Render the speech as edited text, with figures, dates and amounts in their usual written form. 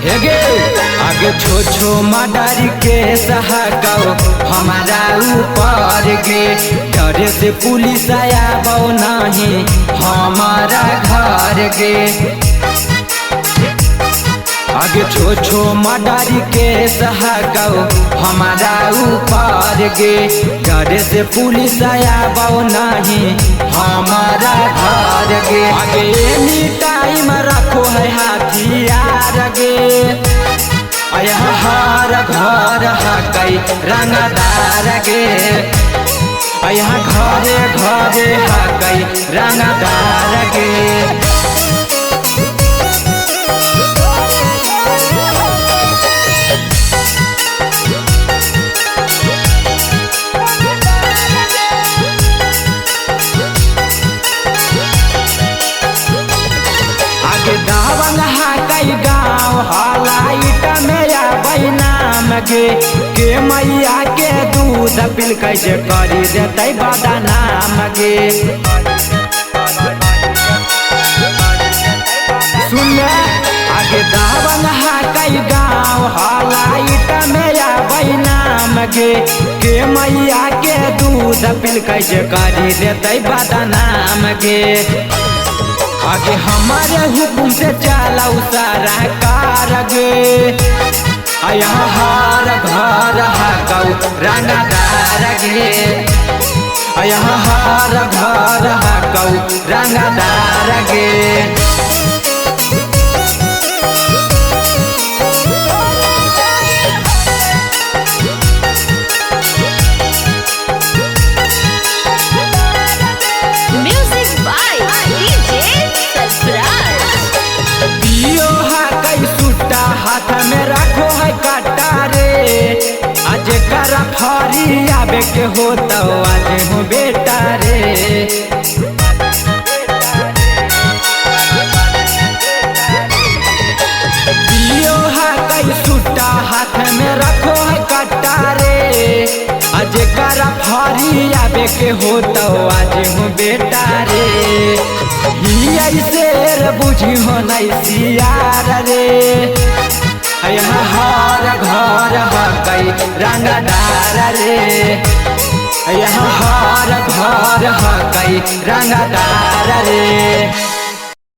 हेगे आगे छो छो मडर के सहकाओ हमारा ऊपर गे डरे से पुलिस आया बो नहीं हमारा घर गे। आगे छो छो मडर के सहकाओ हमारा ऊपर गे डरे से पुलिस आया बो नहीं हमारा घर गे। आगे एनी टाइम रखो है हथियार गे हर घर हकई रंगदार गे यहाँ घरे घरे हकई रंगदार गे। आगे दावंग हकई गाँव हलाइट में आबई नाम गे के मैया के दूध पिल कैसे करी देते बदनाम गे। सुन आगे दावंग हकई गाँव हलाइट में आबई नाम गे के मैया के दूध पिल कैसे करी देते बदनाम गे। आगे हमारे हुकुम से चलाऊ सारा कार गे यहाँ हर घर हकऊ रंगदार गे यहाँ हर घर हकऊ रंगदार गे। हाथ में रखो है कटारे आज कर फरी आबे के हो तो आज हो बेटा रे। दियो है कई सुट्टा हाथ में रखो है कटारे आज कर फरी आबे के हो तो आज हो बेटा रे। शेर बुझी हो नहीं सियार रे यहाँ हर घर हकई रंगदार रे यहाँ हर घर हकई रंगदार रे।